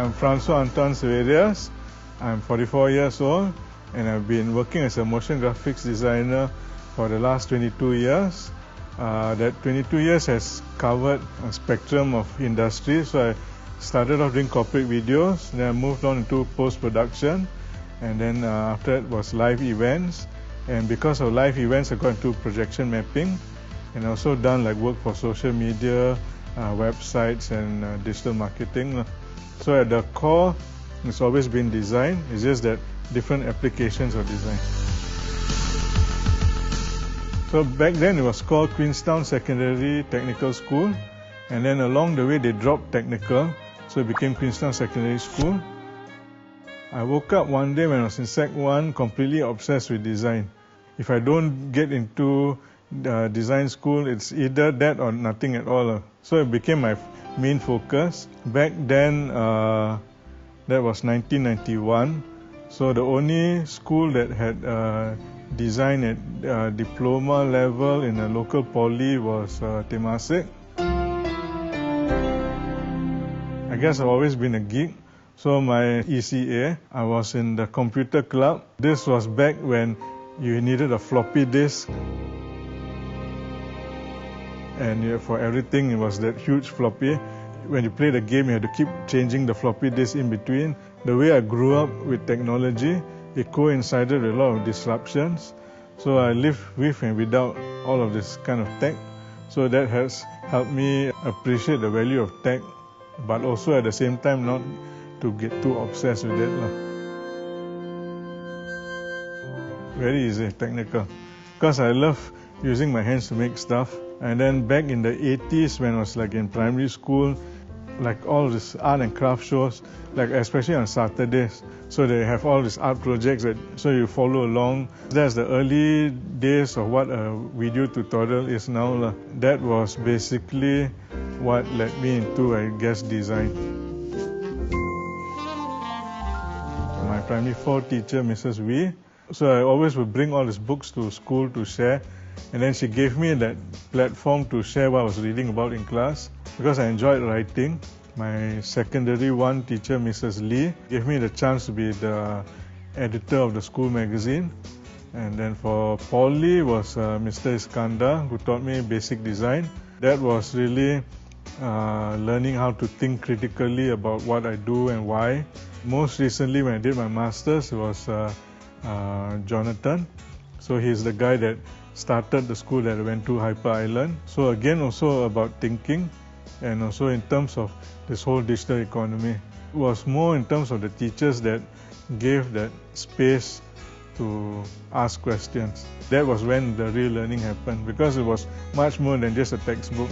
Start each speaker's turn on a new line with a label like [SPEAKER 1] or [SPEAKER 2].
[SPEAKER 1] I'm Francois Antoine Saverias. I'm 44 years old and I've been working as a motion graphics designer for the last 22 years. That 22 years has covered a spectrum of industries. So I started off doing corporate videos, then I moved on into post-production, and then after that was live events. And because of live events, I got into projection mapping, and also done like work for social media, websites and digital marketing. So at the core, it's always been design. It's just that different applications of design. So back then it was called Queenstown Secondary Technical School, and then along the way they dropped technical, so it became Queenstown Secondary School. I woke up one day when I was in Sec 1 completely obsessed with design. If I don't get into design school, it's either that or nothing at all. So it became my main focus. Back then, that was 1991. So the only school that had design at diploma level in a local poly was Temasek. I guess I've always been a geek. So my ECA, I was in the computer club. This was back when you needed a floppy disk. And for everything, it was that huge floppy. When you play the game, you had to keep changing the floppy disk in between. The way I grew up with technology, it coincided with a lot of disruptions. So I lived with and without all of this kind of tech. So that has helped me appreciate the value of tech, but also at the same time not to get too obsessed with it. Very easy, technical. Because I love using my hands to make stuff. And then back in the 80s when I was like in primary school, like all this art and craft shows, like especially on Saturdays. So they have all these art projects so you follow along. That's the early days of what a video tutorial is now. That was basically what led me into, I guess, design. My primary 4 teacher, Mrs. Wee, so I always would bring all these books to school to share. And then she gave me that platform to share what I was reading about in class because I enjoyed writing. My secondary 1 teacher, Mrs. Lee, gave me the chance to be the editor of the school magazine. And then for Poly was Mr. Iskandar, who taught me basic design. That was really learning how to think critically about what I do and why. Most recently when I did my master's, it was Jonathan. So he's the guy that started the school that I went to, Hyper Island. So again, also about thinking, and also in terms of this whole digital economy. It was more in terms of the teachers that gave that space to ask questions. That was when the real learning happened, because it was much more than just a textbook.